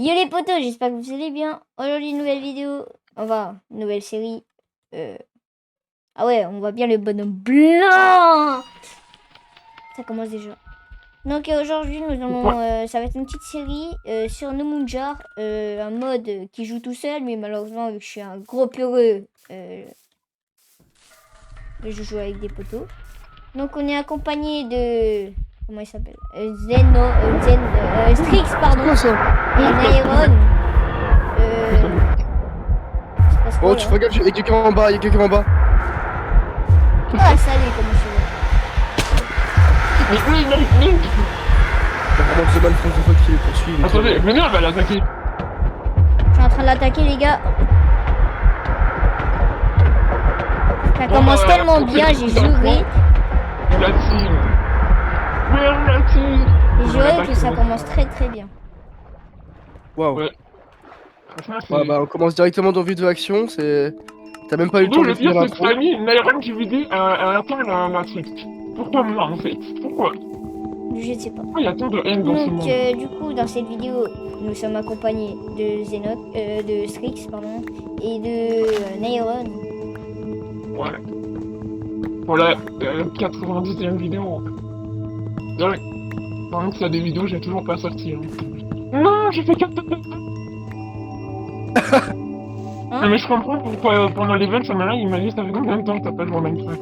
Yo les potos, j'espère que vous allez bien. Aujourd'hui, nouvelle vidéo, enfin, nouvelle série. Ah ouais, on voit bien le bonhomme blanc. Ça commence déjà. Donc aujourd'hui, nous allons, ça va être une petite série sur No Munjar, un mode qui joue tout seul, mais malheureusement, vu que je suis un gros peureux, je joue avec des potos. Donc on est accompagné de... Comment il s'appelle Strix, pardon. Quoi ça? Et Nairon. Oh, tu regardes, il y a quelqu'un en bas, il y a quelqu'un en bas. Ah, salut, comment tu vas? T'as vraiment ce mal francophone qui les poursuit. Attendez, mais non, elle va l'attaquer. Je suis en train de l'attaquer, les gars. Ça commence tellement bien, j'ai juré. La team. Where la team? J'ai juré que ça commence très très bien. Waouh. Ouais. Franchement, c'est... Ouais, bah, on commence directement dans vidéo action, c'est. T'as même pas eu le temps Surtout, de le pire, finir c'est que l'intro. Fanny, Nairon qui lui dit, elle attend la truc. Pourquoi moi, en fait? Pourquoi? Je ne sais pas. Pourquoi il y a tant de haine dans ce Donc, monde? du coup, dans cette vidéo, nous sommes accompagnés de de Strix, pardon, et de Nairon. Ouais. Pour la 90e vidéo. Ouais. Par exemple, s'il y a des vidéos, j'ai toujours pas sorti. Hein. Non, j'ai fait 4 Hein? mais je comprends pourquoi pendant l'event, ça il m'a dit ça fait combien de temps que t'as pas joué à Minecraft?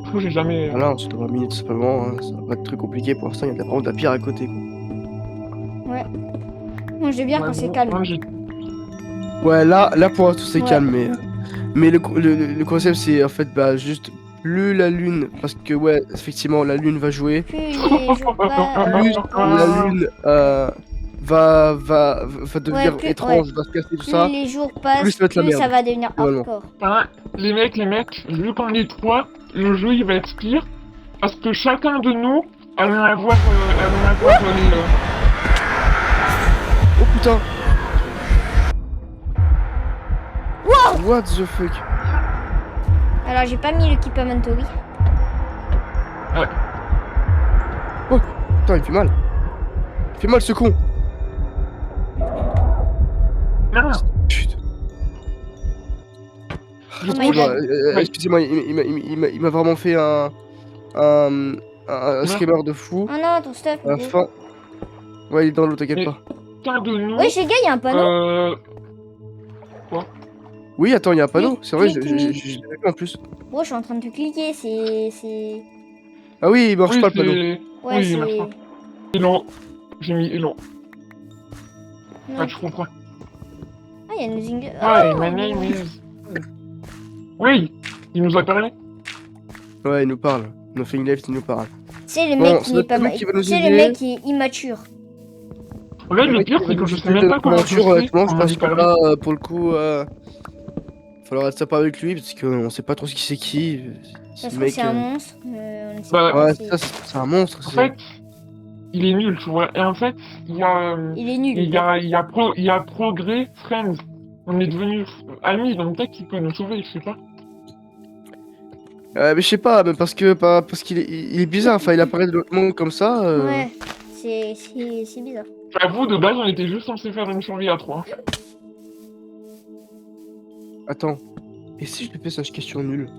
Du coup, j'ai jamais... Ah non, c'est 20 minutes simplement, hein. Ça va pas être très compliqué pour l'instant, il y a vraiment de la pierre à côté quoi. Ouais. Bon, j'aime bien quand c'est calme. Ouais, là pour l'instant c'est Ouais. calme, mais le concept c'est en fait bah juste plus la lune, parce que ouais, effectivement la lune va jouer, Plus les jours plus la lune va devenir plus- étrange, va se casser tout plus ça. les jours passent, plus ça va être la plus merde, ça va devenir globalement. hardcore. Hein, les mecs, vu qu'on est 3, le jeu il va être pire, parce que chacun de nous allons avoir les... Oh putain! Wow! What the fuck? Alors, j'ai pas mis l'équipe inventory. Oh putain, il fait mal! Il fait mal ce con! Non, Putain! Oh my God. Excusez-moi, il m'a vraiment fait un screamer de fou. Oh non, ton stuff. À la fin. Ouais, il est dans l'eau, t'inquiète Mais- pas. chacun de nous... Ouais, chez les gars, il y a un panneau. Oui, attends, il y a un panneau, Oui, c'est vrai, clique, je l'ai vu en plus. Bon, je suis en train de te cliquer, c'est... Ah oui, il marche Oui, pas le panneau. Ouais, oui, il marche c'est... pas. Élan. J'ai mis élan. Non. Ah, je comprends. Ah, il y a une zingle. Hi, Oh, my name is... Oui, il nous a parlé. Ouais, il nous parle. Nothing left, il nous parle. C'est le Bon, mec c'est qui n'est notre pas... public qui va nous C'est le aider. mec qui est immature. Là, le pire, c'est que je sais même pas comment je honnêtement, je comment pense lui que parler. là, pour le coup, falloir être sympa avec lui, parce qu'on sait pas trop ce qui c'est qui. Ça Ce se trouve, mec, c'est un monstre. On ne sait Bah, pas. ouais, ça, c'est un monstre. En fait, il est nul, tu vois. Et en fait, il y a... Il est nul. Il y a progrès, friends. On est devenus amis, donc peut-être qu'il peut nous sauver, je sais pas. Mais je sais pas, mais parce qu'il il est bizarre, enfin, il apparaît de l'autre monde comme ça. Ouais, c'est bizarre. J'avoue, de base, on était juste censé faire une survie à 3. Attends, et si je te fais cette question nulle?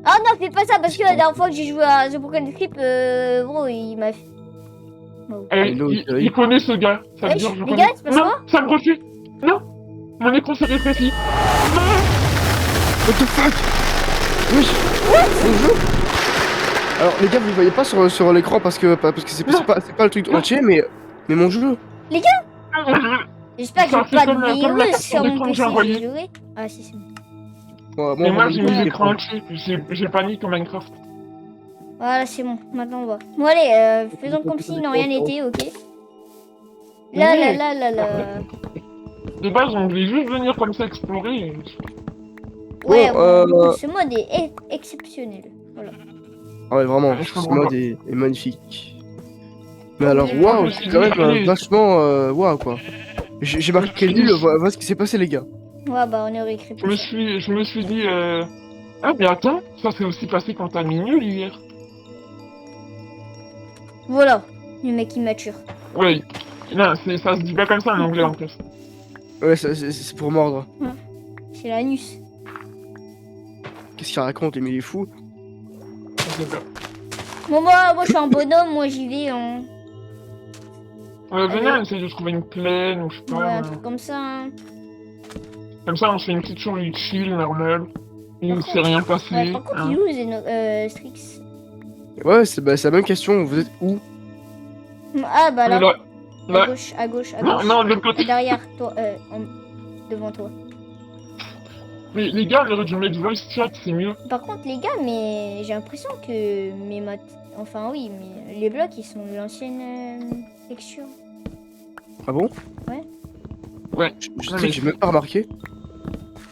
Ah non, fais pas ça, parce que la dernière fois que j'ai joué à The Broken Script, bro, il m'a fait... Il connaît ce gars, ça veut Wesh, dire je les connais. gars, c'est pas Non, ça ça me refuse. Non, mon écran s'est rétréci. Non. What the fuck? Wesh, bonjour. Alors les gars, vous le voyez pas sur l'écran parce que c'est pas le truc entier, mais mon jeu. Les gars, j'espère que Ça j'ai fait pas comme la de virus capture sur mon d'écran que PC, j'ai envoyée. j'ai joué. Ah, si, c'est bon. Ouais, Mais moi, on j'ai va mis le l'écran dire. entier, j'ai pas mis comme Minecraft. Voilà, c'est bon, maintenant on va. Bon, allez, faisons comme si rien n'était, ok? Là, là, là, là, là. De base, on devait juste venir comme ça explorer. Et... Ouais, Bon, ce mode est exceptionnel. Voilà. Ah ouais, vraiment, Ouais, je ce comprends mode pas. est magnifique. Mais alors, Oui, waouh, je c'est me quand suis même dit, vachement waouh quoi. J'ai marqué nul, voilà ce qui s'est passé les gars. Ouais, bah on aurait écrit plus. Je me suis dit, ah, mais attends, ça s'est aussi passé quand t'as mis nul hier. Voilà. Le mec immature. Ouais. Non, ça se dit pas comme ça en anglais en plus. Ouais, c'est pour mordre. C'est l'anus. Qu'est-ce qu'il raconte, mais il est fou. Je sais pas. Bon, moi je suis un bonhomme, moi j'y vais en. Venez, on essaye de trouver une plaine ou je sais Ouais, pas. un truc comme ça. Hein. Comme ça, on se fait une petite journée chill, normale. Il ne Par s'est rien passé. Ouais, par contre, hein. il est où Strix? Ouais, c'est la même question. Vous êtes où? Ah, bah On est là. là. À gauche, à gauche, à Non, gauche. non, de l'autre côté. Derrière toi, devant toi. Mais les gars, j'aurais dû mettre voice chat, c'est mieux. Par contre, les gars, mais j'ai l'impression que mes maths. Enfin, oui, mais les blocs ils sont de l'ancienne texture. Ah bon? Ouais. Je Ouais, sais mais- que j'ai même pas remarqué.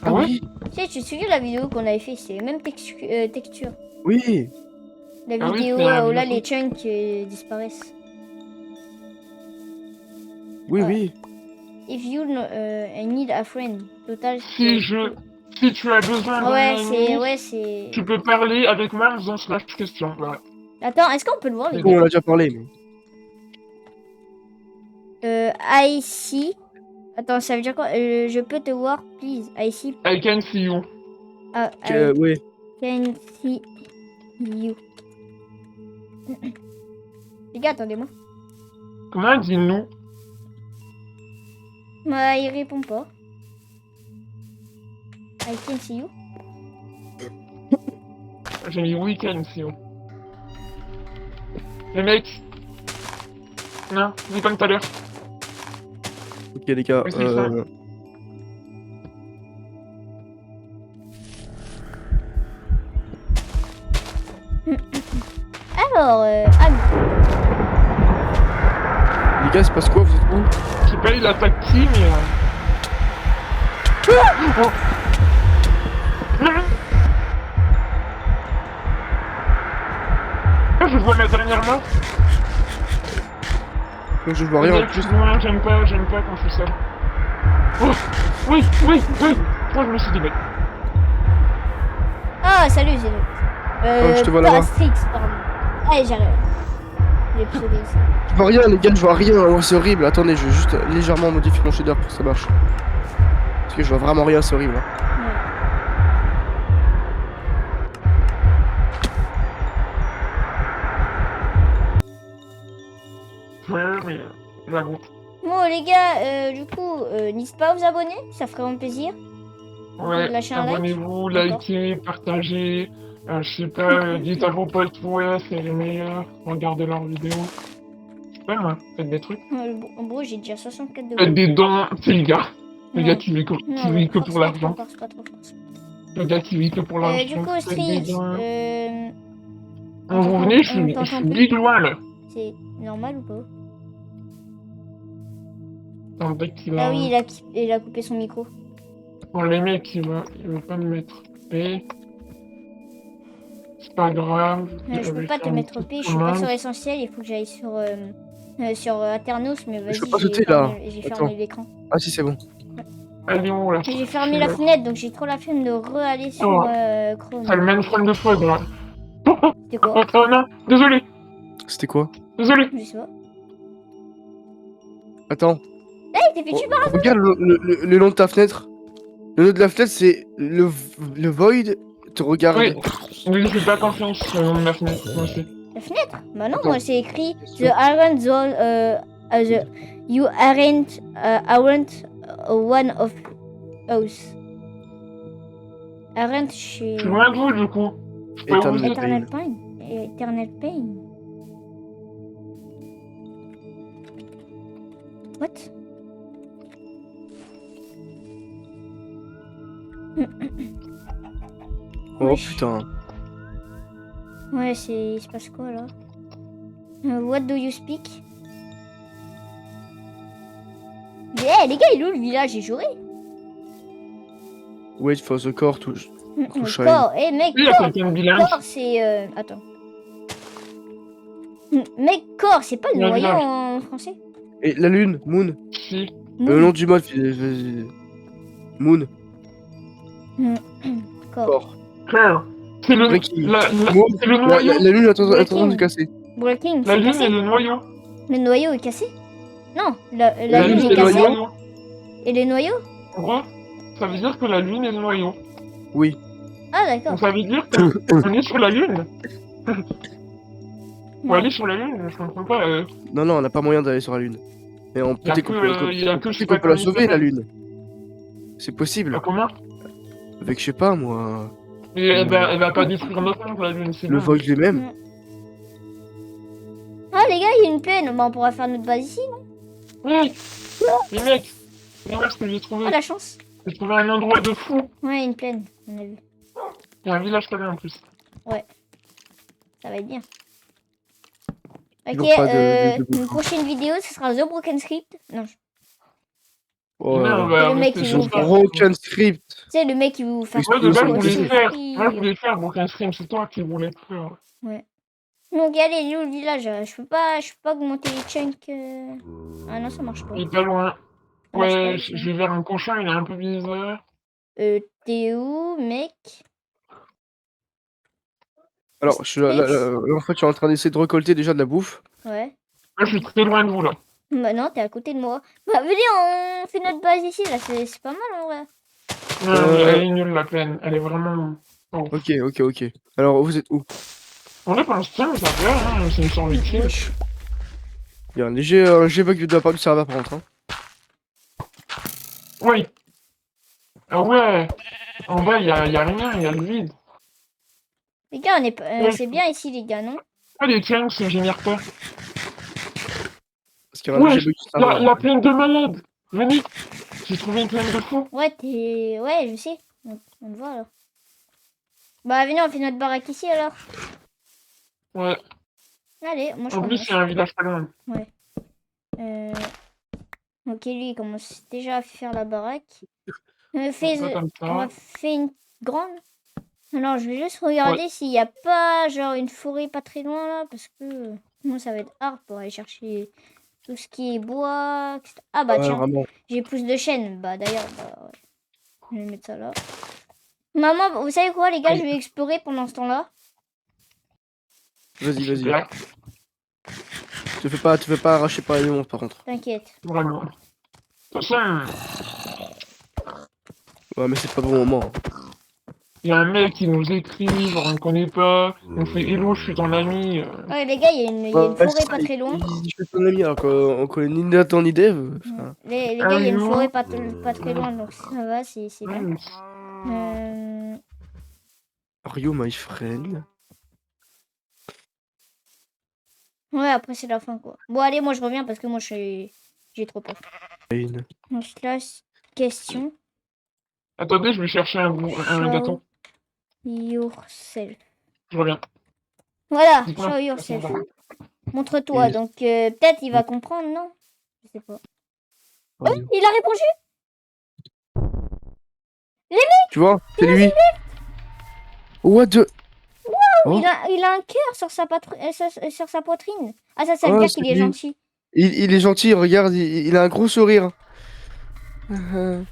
Ah ouais? oui. Tu sais, tu te souviens de la vidéo qu'on avait fait? C'est la même texture. Oui. La Ah oui, vidéo c'est la où là vidéo. les chunks disparaissent. Oui, Ah. oui. If you need a friend. Total. Si tu as besoin d'un Ouais, ami, c'est. tu peux parler avec moi en faisant slash question. Voilà. Attends, est-ce qu'on peut le voir, les C'est Bon, on gars? en a déjà parlé, mais. I see. Attends, ça veut dire quoi? Je peux te voir, please. I see. I can see you. Ah, I Ouais. can see you. Les gars, attendez-moi. Comment dis-nous? Bah, il répond pas. I can see you. J'ai mis we can see you. Les mecs. Non, dis comme tout à l'heure. Ok, les gars. Oui, c'est ça. Alors, Les gars, c'est passe quoi? Vous êtes où? Je sais pas, il attaque qui, mais. Oh. Non. Ah, je vois la dernière mort. Je vois rien en Mec, plus. non, j'aime pas quand je fais ça. Oh. Oui. Moi, je me suis dit, mec. ah, salut, Zélo. je te vois pas là-bas. Strix, pardon. Allez, j'arrive. J'ai pseudo ici. Je vois rien, les gars, je vois rien. Oh, c'est horrible. Attendez, je vais juste légèrement modifier mon shader pour que ça marche. Parce que je vois vraiment rien, c'est horrible. Ouais, mais. J'avoue. Bon, les gars, du coup, n'hésitez pas à vous abonner, ça ferait vraiment plaisir. Ouais, Lâchez un like. abonnez-vous, D'accord. likez, partagez. Je sais pas, dites à vos potes, ouais, c'est les meilleurs. Regardez leurs vidéos. Je sais pas, moi, faites des trucs. En gros, j'ai déjà 64 de Faites des dons, c'est le gars. Le Non. gars qui vit que, force pour l'argent. pas trop, force. Le gars qui vit que pour l'argent. Du coup, faites des Strix, dons. on Vous t'entend- venez, je on suis t'entend plus. big loin là. C'est normal ou pas? Un mec qui va. Ah oui, il a coupé son micro. Pour les mecs, il va pas me mettre P. C'est pas grave. Je peux pas te mettre P, je suis pas sur Essentiel, il faut que j'aille sur Aternos, mais vas-y, peux pas sauter, là. j'ai Attends. fermé l'écran. Ah, si, c'est bon. Allez, on là. J'ai fermé la fenêtre, donc j'ai trop la flemme de re-aller sur Oh. Chrome. C'est le même frame de fois, là. C'était quoi? Oh non, désolé. C'était quoi? Désolé. Je sais pas. Attends. Hey, t'es fait tuer par Regarde le long de ta fenêtre. Le nom de la fenêtre, c'est le Void te regarde. Oui. Oui, j'ai pas confiance sur le nom de ma fenêtre, moi aussi. la fenêtre? Bah non, Attends. moi c'est écrit The aren't you aren't one of us. Aren't chez Je suis loin de vous, du coup. Je peux Eternal vous Eternal Pain. Eternal Pain. What? Oh Wesh. putain. Ouais, il se passe quoi là? What do you speak? Eh les gars, il est où le village? J'ai joué. Wait for the core to. shine. Corps, eh mec, Il y a corps, quelqu'un de bilingue. corps c'est. Attends. Mec, corps, c'est pas le Le noyau village. en français? Et la lune, Moon. Si. Le nom du mode. Vas-y. Moon. Corps. Corps. Claire. C'est le. Breaking. La, Moon. c'est le La noyau. lune est en train de Breaking. se casser. Breaking, La c'est lune passé. et le noyau. Le noyau est cassé? Non, la La lune lune, est c'est le cassée. noyau. Et les noyaux? En gros, ça veut dire que la lune est le noyau. Oui. Ah, d'accord. Donc ça veut dire qu'on est sur la lune. Pour Ouais. aller sur la lune, je comprends pas. Non, non, on n'a pas moyen d'aller sur la Lune. Mais on Y a peut-être que, qu'on peut, y a que je sais peut-être pas qu'on peut la comment il sauver, la s'appelle. Lune. C'est possible. Comment? Avec, je sais pas, moi, Mais elle va pas détruire notre monde, la lune, c'est le bon. vol lui-même. Mm. Ah, les gars, il y a une plaine. Bah, on pourra faire notre base ici, non? Oui. Les mecs, regarde ce que j'ai trouvé. Oh, la chance. J'ai trouvé un endroit de fou. Ouais, une plaine, on a vu. Il y a un village cadet en plus. Ça va être bien. Ok, Toujours pas de une prochaine vidéo, ce sera The Broken Script. Non, Oh, Mais on C'est va le mec rester qui sur vous ça. Broken Script. c'est le mec qui vous fait Moi, de base, je voulais Aussi. le faire. Moi, je souffrir. voulais faire Broken Stream. C'est toi qui voulais le faire. Ouais. Donc, allez, il est où le village? Je peux pas augmenter les chunks. Ah non, ça marche pas. Il est pas loin. Ça marche pas, Ouais, ici. je vais vers un cochon, il est un peu bizarre. T'es où, mec? Alors, là, en fait, je suis en train d'essayer de récolter déjà de la bouffe. Ouais. Là, je suis très loin de vous, là. Bah non, t'es à côté de moi. Bah venez, on fait notre base ici, là, c'est pas mal en vrai. Non, elle est nulle, la plaine. Elle est vraiment... Oh. Ok. Alors, vous êtes où? On est pour l'instant, ça fait, hein. C'est une survécu. Il y a un léger bug de la part du serveur, par contre. Hein. Oui. Ah ouais. En bas, y a rien, il y a le vide. Les gars, on est pas- Ouais. c'est bien ici, les gars, non? Ah, les chunks, c'est génère pas. Parce qu'il y a un Ouais, léger bug du serveur. la plaine de malade. Venez. J'ai trouvé une plaine de fou. Ouais, ouais, je sais. On le voit alors. Bah venez, on fait notre baraque ici alors. Ouais. Allez, moi je En plus, commence. c'est un village pas loin. Ok, lui il commence déjà à faire la baraque. Ça, comme On ça. va faire une grande. Alors je vais juste regarder s'il n'y a pas genre une forêt pas très loin là. Parce que sinon ça va être hard pour aller chercher tout ce qui est bois, etc. Ah bah Ouais, tiens, vraiment. j'ai pousse de chêne. Bah d'ailleurs, bah, ouais. Je vais mettre ça là. Maman, vous savez quoi les gars, je vais explorer pendant ce temps-là. Vas-y. Super. Tu fais pas arracher par les monstres, par contre. T'inquiète. Vraiment. De toute façon, Ouais, mais c'est pas le bon moment. il y a un mec qui nous écrit, genre on ne connaît pas. On fait hello, je suis ton ami. Ouais les gars, il y a une forêt pas très loin. Je suis ton ami, alors qu'on connaît ni Nathan ni Dev. Enfin, Les gars, il y a une Allô forêt pas très loin, donc ça va, c'est bien. Are you my friend? Ouais, après c'est la fin quoi. Bon allez, moi je reviens parce que moi j'ai trop peur. On se laisse question. Attendez, je vais chercher un gâteau. Yourself. Je reviens. Voilà, Dites-moi. show yourself. Montre-toi, Et- donc peut-être il va comprendre, non? Je sais pas. Oh, Il a répondu. tu vois, c'est lui. What the... Oh, Il a un cœur sur sa poitrine. Ah ça veut Oh, dire c'est qu'il est lui. gentil. il est gentil, regarde, il a un gros sourire. Regarde,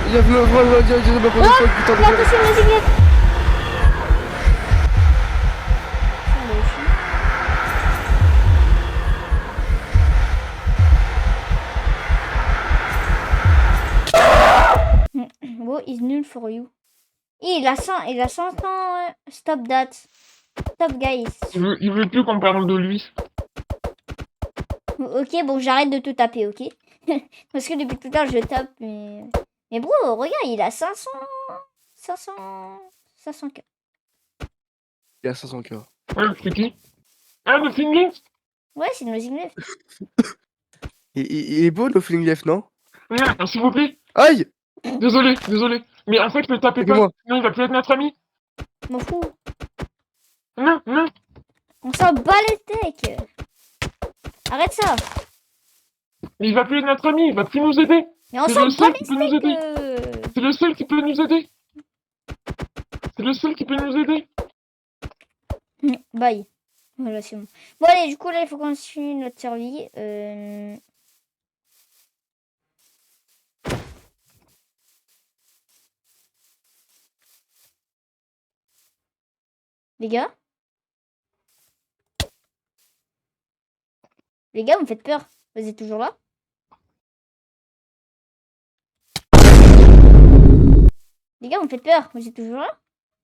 il a putain Il a touché une musique. Wo is nul for you. Il a 100 ans. Stop that. Stop guys. Il veut plus qu'on parle de lui. Ok, bon, j'arrête de te taper, ok? Parce que depuis tout à l'heure, je tape, mais... Mais bro, regarde, il a 500 cœurs. Il a 500 cœurs. Ouais, c'est qui? Ah, le Finley. Ouais, c'est nos ignes. Il est beau, le Feeling Left, non? S'il vous plaît. Aïe! Désolé. Mais en fait, ne tapez pas. Aidez-moi. Sinon, il va plus être notre ami. M'en fous. Non. On s'en bat les steaks. Arrête ça. Il va plus être notre ami. Il va plus nous aider. Mais on C'est s'en le bat seul les qui peut nous aider. steaks. C'est le seul qui peut nous aider. C'est le seul qui peut nous aider. Bye. Voilà, c'est bon. Bon, allez, du coup, là, il faut qu'on continue notre survie. Les gars? Les gars, vous me faites peur. Vous êtes toujours là? Les gars, vous me faites peur. Vous êtes toujours là?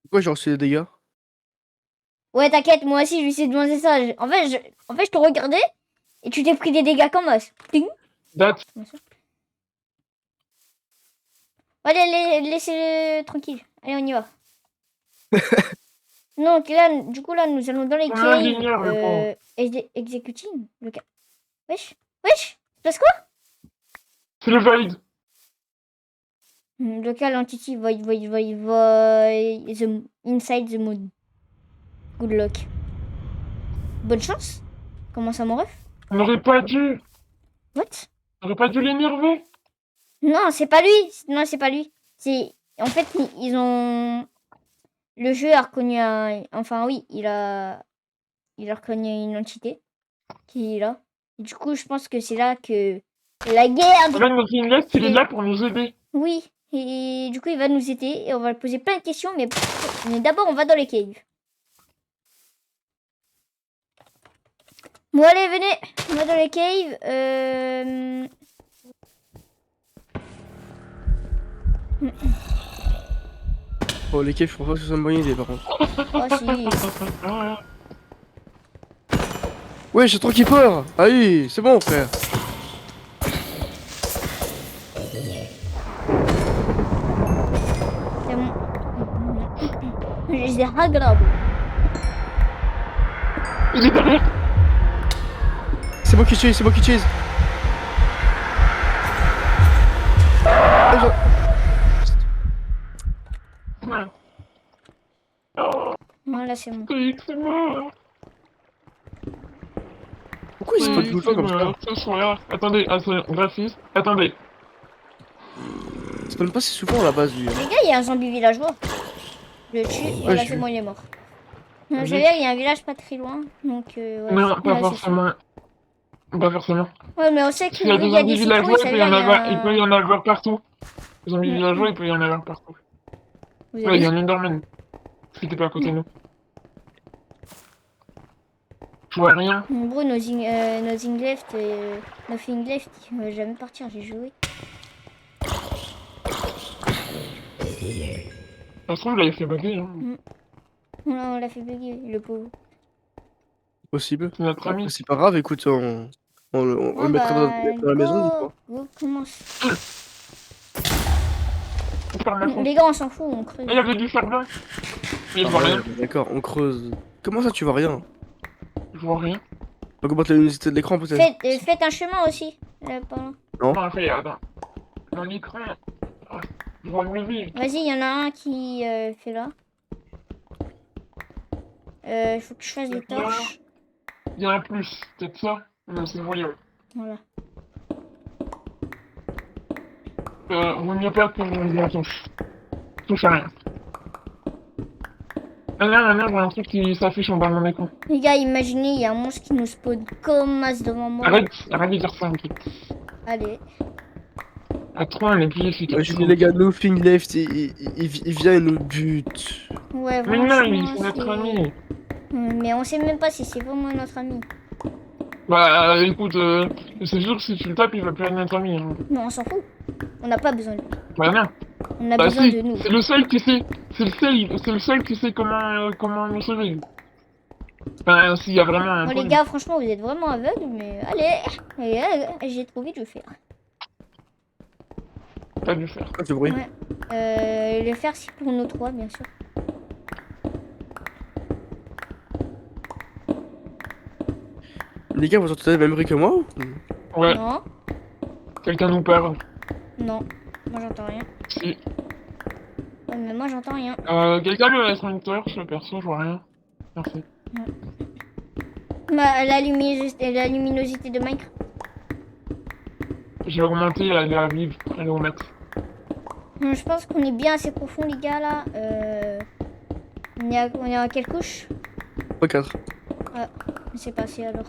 Pourquoi j'ai reçu des dégâts? Ouais, t'inquiète, moi aussi, je vais essayer de demander ça. En fait, je te regardais et tu t'es pris des dégâts comme os. Ting. Date. Allez, laissez-le tranquille. Allez, on y va. Donc là, du coup, là, nous allons dans les On a un caves. ingénieur, le pauvre. Executing. Wesh. Wesh. Il passe quoi? C'est le valide. Local entity void. Inside the moon. Good luck. Bonne chance. Comment ça, mon ref? On n'aurait pas dû. What? On n'aurait pas dû l'énerver. Non, c'est pas lui. Non, c'est pas lui. C'est... En fait, ils ont... Le jeu a reconnu un... Enfin, oui, il a reconnu une entité qui est là. Et du coup, je pense que c'est là que la guerre... Là, notre Inlest, il est là pour nous aider. Oui, et du coup, il va nous aider et on va lui poser plein de questions, mais d'abord, on va dans les caves. Bon, allez, venez, on va dans les caves. Oh, les caves, je pense pas que ce soit une bonne idée par contre. Oh, si. Ouais, j'ai trop peur. Ah oui, c'est bon, frère. C'est bon. C'est agréable. Il est derrière. C'est moi qui chase, c'est moi qui chase. Ah, Ouais. Oh, Voilà, c'est bon. c'est mort. Pourquoi ils se font tout le temps comme ça? Ce soir. Attendez, graphiste. Attendez. C'est même pas si souvent à la base du... Les gars, il y a un zombie villageois. Je le tue, et voilà, je c'est suis- bon, il est mort. Oui. Je veux dire, il y a un village pas très loin, donc... ouais, Non, c'est- pas ouais, c'est forcément. Pas forcément. sûr. Ouais, mais on sait S'il y a qu'il des y a zombies des villageois, citrouilles, ça il veut peut y dire en il y a avoir, il peut y en avoir partout. Les zombies Mm. villageois, il peut y en avoir partout. Vous Ouais, avez il y a un Enderman. Qui était pas à côté de nous. Je vois rien. Bro, nothing left, nothing left, il va jamais partir, j'ai joué. Ça se trouve, il avait fait bugger. Hein. On l'a fait bugger, le pauvre. Possible. C'est notre ami. Après, c'est pas grave, écoute, on le mettra dans la maison, dis-toi. Go, commence. Super macron. Les gars, on s'en fout, on creuse. Il y avait du charbon. Mais je Ah vois ouais, rien. d'accord, on creuse. Comment ça, tu vois rien? Je vois rien. On augmente la luminosité de l'écran, peut-être? Faites un chemin aussi, par là. Non, attends. Mon écran. Ah, je vois une vie. Vas-y, il y en a un qui fait là. Il faut que je fasse des torches. Il y en a plus. Peut-être ça. Non, c'est voyant. Voilà. Vaut mieux pas que je touche. Touche à rien. Là, je vois un truc qui s'affiche en bas de mon écran. Les gars, imaginez, il y a un monstre qui nous spawn comme as devant moi. Arrête de dire ça, ok. Allez. À 3, on est plus efficace. Ouais, je dis, les gars, nothing left, il vient et nous bute. Ouais, Mais non, franchement, c'est notre ami. Mais on sait même pas si c'est vraiment notre ami. Bah, écoute, c'est sûr que si tu le tapes, il va plus être notre ami. Hein. Non, on s'en fout. On n'a pas besoin de lui. Bah non. On a Bah besoin si, de nous. c'est le seul qui sait. C'est le seul qui sait comment nous sauver. Enfin, s'il y a vraiment un Bon, les problème. gars, franchement, vous êtes vraiment aveugles, mais allez, j'ai trop vite, je vais faire. Pas dû faire. Ah, c'est bruit. Ouais. Le faire, c'est pour nous trois, bien sûr. Les gars, vous entendez le même bruit que moi ou... Ouais, Non, quelqu'un nous parle. non, moi j'entends rien. Si. Ouais, mais moi j'entends rien. Quelqu'un lui laisse une torche, perso, je vois rien. Merci. Bah, la luminosité de Minecraft. J'ai augmenté la vive, elle est au max. Je pense qu'on est bien assez profond, les gars, là. On est à quelle couche? 4. C'est passé alors.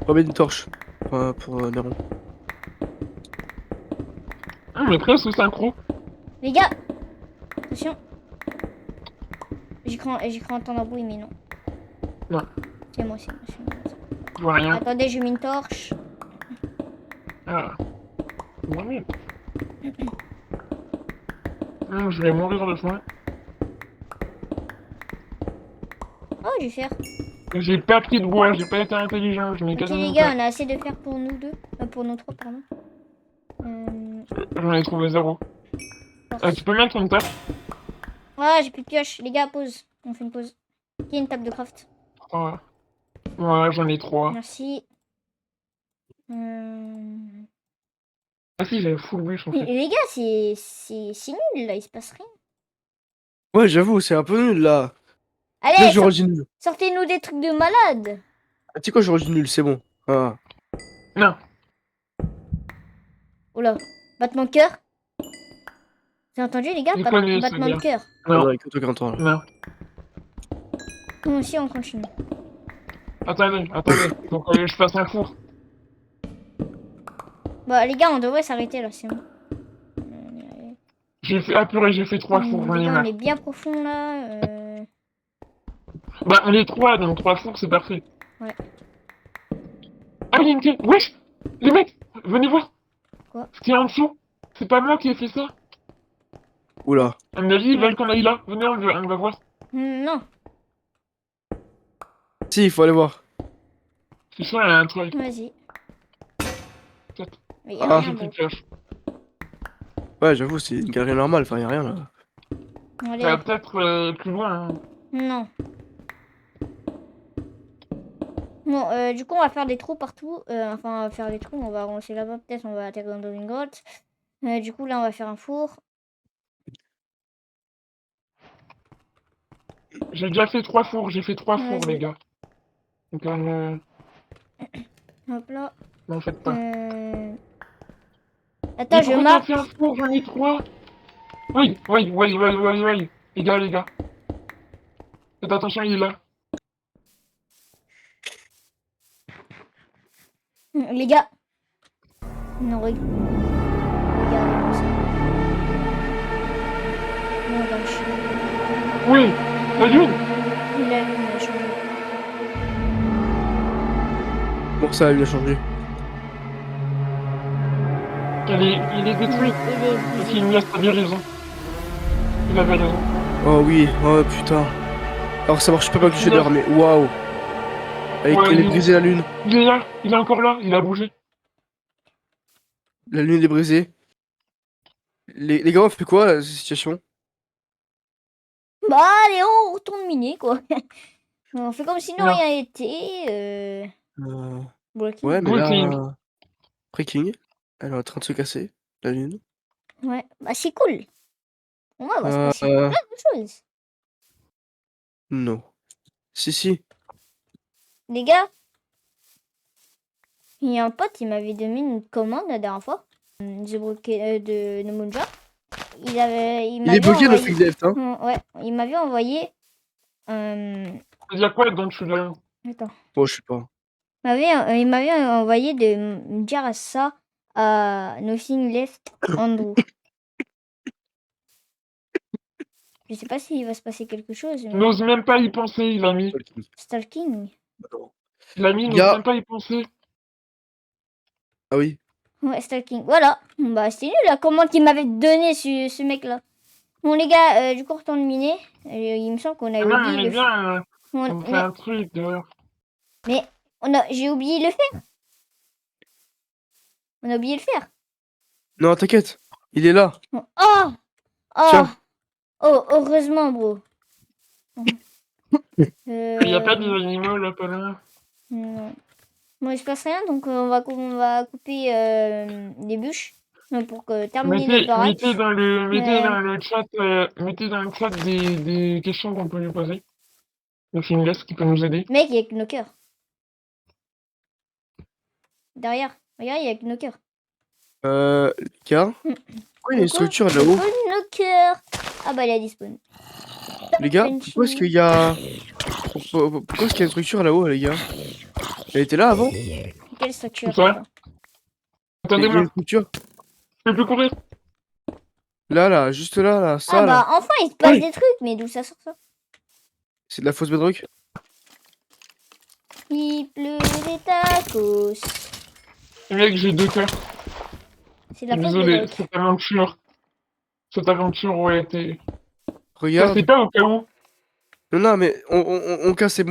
On met une torche pour Néron. Ah, mais presque synchro. Les gars, attention. J'ai cru entendre un bruit, mais non. Non. C'est moi, c'est moi, c'est moi. Je vois rien. Attendez, je mets une torche. Ah. Ouais. Je vais mourir de faim. Oh, je vais faire. J'ai pas pris de bois, j'ai pas été intelligent, je n'ai Ok, quasiment les gars, pas. on a assez de fer pour nous deux. Pour nous trois, pardon. J'en ai trouvé 0. Torche. Tu peux mettre une table? Ah, j'ai plus de pioche. Les gars, pause. On fait une pause. Qui a une table de craft? Ouais. Ouais, j'en ai 3. Merci. Ah si, j'avais full bûche en Mais fait. les gars, c'est nul là, il se passe rien. Ouais, j'avoue, c'est un peu nul là. Là, Allez, j'aurais dit nul. sortez-nous des trucs de malade. Ah, tu sais quoi, j'aurais dit nul, c'est bon. Ah. Non. Oh là, battement de cœur. Vous avez entendu les gars? Il connaît ce Battement de gars. cœur. Non. Ouais, écoute, aucun temps, là. Non. Nous aussi, on continue. Attendez. Faut que je fasse un four. Bah les gars, on devrait s'arrêter là, c'est bon. J'ai fait... Ah purée, j'ai fait 3 fours, j'en Les ai gars, on marre. est bien profond là. Bah, on est 3, donc 3 fours, c'est parfait. Ouais. Ah, il y a une clé. Wesh! Les mecs, venez voir. Quoi? Ce qu'il y a en dessous, c'est pas moi qui ai fait ça. Oula. À mon avis, ils veulent qu'on aille là. Venez, on va voir. Non, Si, il faut aller voir. C'est sûr, il y a un truc. vas-y. Peut-être. Mais y a Ah. rien, J'ai plus bon. de pioche. Ouais, j'avoue, c'est une galerie normale, enfin, y a rien là. Allez, Ça va peut-être plus loin. Hein. non. Bon, du coup, on va faire des trous partout. Enfin, on va faire des trous. On va avancer là-bas. Peut-être on va atterrir dans une grotte. Du coup, là, on va faire un four. J'ai déjà fait 3 fours, j'ai fait 3 fours, Vas-y. les gars. Donc, Hop là. n'en faites pas. Attends, Mais je pourquoi t'as marque. fait un four, j'en ai 3. Oui. Les gars. Faites attention, il est là. Les gars. Non, regardez-moi ça. Non, dans le chien. Oui, la lune. La lune a changé. Pour ça, il a changé. Il est détruit. Parce qu'il nous avait raison. Il avait raison. Oh oui, oh putain. Alors ça marche pas avec le shader, mais waouh. Avec Ouais, elle est il- brisée la lune. Il est là, il est encore là, il a bougé. La lune est brisée. Les gars, on fait quoi cette situation? Bah, allez, on retourne miner, quoi. On fait comme si de Non. rien n'était. Breaking. Ouais, mais Breaking. là. Breaking. Elle est en train de se casser, la lune. Ouais, bah c'est cool. On va se passer plein de choses. Non. Si. Les gars, il y a un pote, il m'avait donné une commande la dernière fois. De Munja. Il Il est m'avait bloqué le envoyé... Freak Left, hein. Ouais, il m'avait envoyé... Il y a quoi donc je suis là? Attends. Bon, je sais pas. Il m'avait envoyé de me dire ça à Nothing Left Andrew. Je sais pas s'il va se passer quelque chose. Mais... N'ose même pas y penser, il a mis. Stalking, oui. Il a mis, n'ose Gars. même pas y penser. Ah oui. Ouais, stalking. Voilà. Bah, c'était nul la commande qu'il m'avait donné ce mec-là. Bon, les gars, du coup, on retourne miner. Il me semble qu'on a Non, oublié mais le bien, on fait un truc dehors. Mais j'ai oublié le faire. On a oublié le faire. Non, t'inquiète. Il est là. Oh Tiens. Oh, heureusement, bro. Il n'y a pas des animaux là, pas loin. Non. Bon, il se passe rien, donc on va couper des bûches pour terminer notre baraque. Mettez dans le chat des questions qu'on peut lui poser. Le Finless qui peut nous aider. Mec, il y a que nos cœurs. Derrière, regarde, il y a que nos cœurs. Gars. Pourquoi il y a une structure là-haut? Nos cœurs. Ah bah, il a disparu. Les gars, pourquoi est-ce qu'il y a... Pourquoi est-ce qu'il y a une structure là-haut, les gars? Elle était là avant? Quelle structure? Ouais. Il y a Attendez-moi, une structure. je peux plus courir. Là, juste là, ça, Ah là. bah, enfin, il se passe Oui. des trucs, mais d'où ça sort ça? C'est de la fausse bedrock. Il pleut des tacos. Mec, j'ai 2 cœurs. C'est la faute de Désolé, Doc. cette aventure aurait été... Ça Regarde. c'est pas au cas où. Non, mais on casse, c'est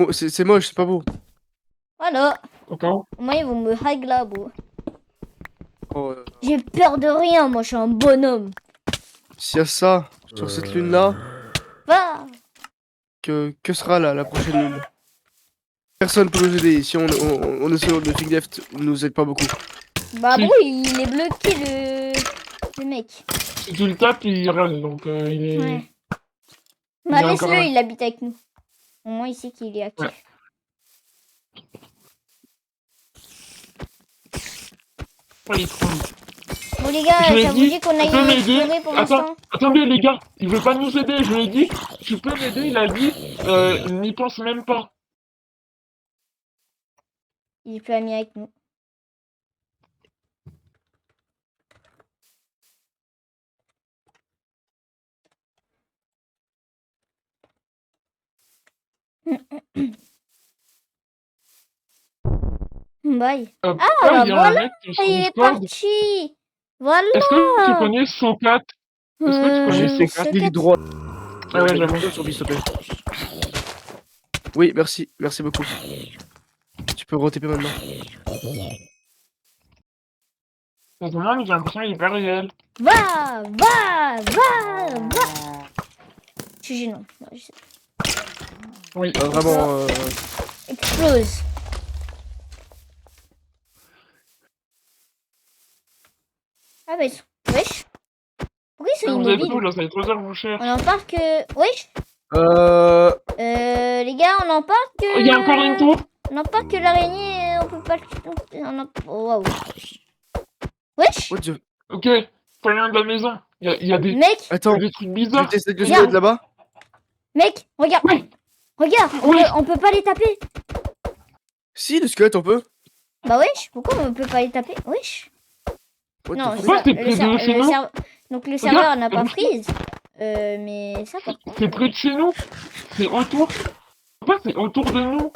moche, c'est pas beau. Voilà. Au cas où. Moi, ils vont me hag là, bro. Oh, J'ai peur de rien, moi, je suis un bonhomme. s'il y a ça sur cette lune-là, Va. que sera la prochaine lune? Personne peut nous aider. Si on est sur le Fig Left, nous aide pas beaucoup. Bah, Si. bro, il est bloqué, le mec. Si tu le tapes, il râle, donc il est... Ouais. Il Bah, est encore laisse-le, là. il habite avec nous. Au moins, il sait qu'il est actif. Ouais. Oh, il est trop vite. Bon, les gars, Je lui ai ça vous dit, dit qu'on tu peux aille m'aider? explorer pour Attends, l'instant? attendez les gars, il veut pas nous aider, je lui ai dit, tu peux m'aider, il a dit, n'y pense même pas. Il est plus ami avec nous. Bye. Ah, bah il y a voilà, un mec sur Il est Discord. parti. Voilà. Est-ce que tu connais Socat? Est-ce que tu connais J'ai Socat? ce cliqué que- droit. Ah ouais, j'avoue. Sur s'il te plaît. Oui, merci beaucoup. Tu peux re-TP maintenant. Ça se demande, j'ai l'impression qu'il est pas réel. Va. Je suis gênant. Non, je sais. Oui. Vraiment, Explose. Ah bah ils sont... Wesh. Pourquoi ils sont Vous êtes où immobiles? là? Ça fait 3 heures que je vous cherche. On en parle que... Wesh. euh, Les gars, on en parle que... Oh, il y a encore une tour. On en parle que l'araignée, on peut pas le... Oh, waouh. Wesh. what the... Ok, pas loin de la maison. Il y a des Mec, Attends, trucs je vais bizarres. tester le Viens. squelette là-bas. mec, regarde. Oui. Regarde, Oui. on peut pas les taper. Si, le squelette, on peut. Bah wesh, pourquoi on peut pas les taper? Wesh. What Non, the fuck? Pourquoi ça, c'est près de chez nous? Donc le Regarde, serveur n'a pas bouge pas. freeze. Mais ça par contre... C'est près de chez nous. C'est autour. Pourquoi c'est autour de nous?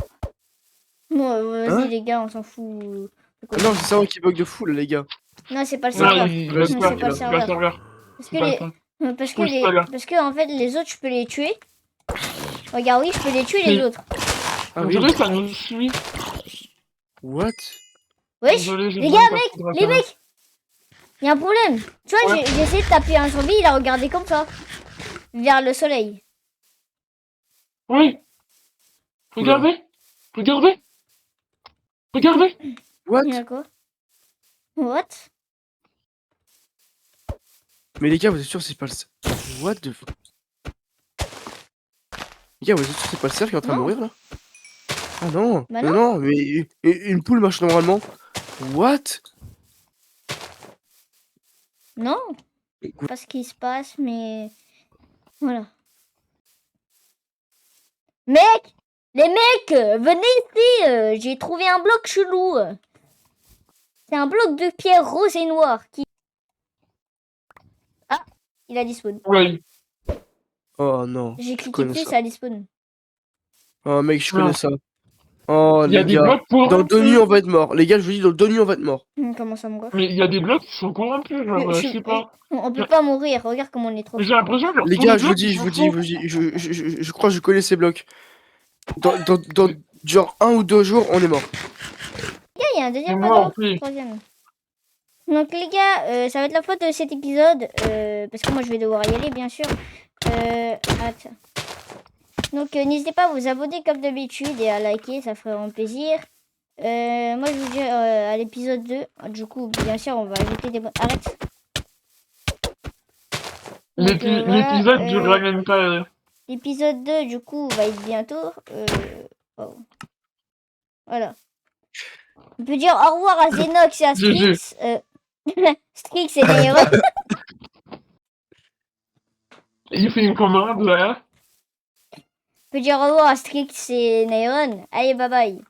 Bon, vas-y Hein les gars, on s'en fout. Ah non, c'est ça qui bug de fou, là, les gars. Non, c'est pas le Non, serveur. il Ouais, reste c'est pas. pas le Il va serveur. serveur. Parce C'est que pas les... ça. Parce que, Oui, c'est pas là. parce que en fait les autres je peux les tuer. Regarde, oui, je peux les tuer les Oui. autres. Ah On oui. dirait que ça nous suit. What? Wesh, Désolé, j'ai les besoin gars, de mec, passer de la les caméra. mecs, il y a un problème. Tu vois, Ouais. j'ai essayé de taper un zombie, il a regardé comme ça, vers le soleil. Oui. Regardez. Regardez. Regardez. What? Il y a quoi? What? Mais les gars, vous êtes sûrs que c'est pas le... What the... Les gars, vous êtes sûrs que c'est pas le cerf qui est en train de Non. mourir, là? Ah non. Bah non, mais une poule marche normalement. What? Non, pas ce qui se passe, mais voilà. Mec, les mecs, venez ici, j'ai trouvé un bloc chelou. C'est un bloc de pierre rose et noire qui... Ah, il a dispawn. Oui. Oh non. J'ai cliqué connais dessus, ça. ça a dispawn. Oh mec, je Non. connais ça. Oh Il y a les des gars. blocs pour... Dans 2 nuits, on va être mort. Les gars, je vous dis, dans 2 nuits, on va être mort. Comment ça me gosse? Mais il y a des blocs qui sont corrompus, genre, je sais pas. On peut pas mourir, regarde comme on est trop... Mais j'ai l'impression que Les tous gars, je vous blocs, dis, ils je sont vous dis, faux. je crois que je connais ces blocs. Dans genre 1 ou 2 jours, on est mort. Il y a un deuxième Mais moi, panneau, en plus. troisième. Donc les gars, ça va être la fin de cet épisode, parce que moi je vais devoir y aller bien sûr. Attends. Donc n'hésitez pas à vous abonner comme d'habitude et à liker, ça ferait vraiment plaisir. Moi je vous dis à l'épisode 2, du coup bien sûr on va ajouter des... Arrête. Donc, voilà, L'épisode durera même pas... l'épisode 2 du coup va être bientôt. Wow. Voilà. On peut dire au revoir à Zenox et à GG. Strix. Strix et Neyron. Il fait une commande, là. On peut dire au revoir à Strix et Neyron. Allez, bye bye.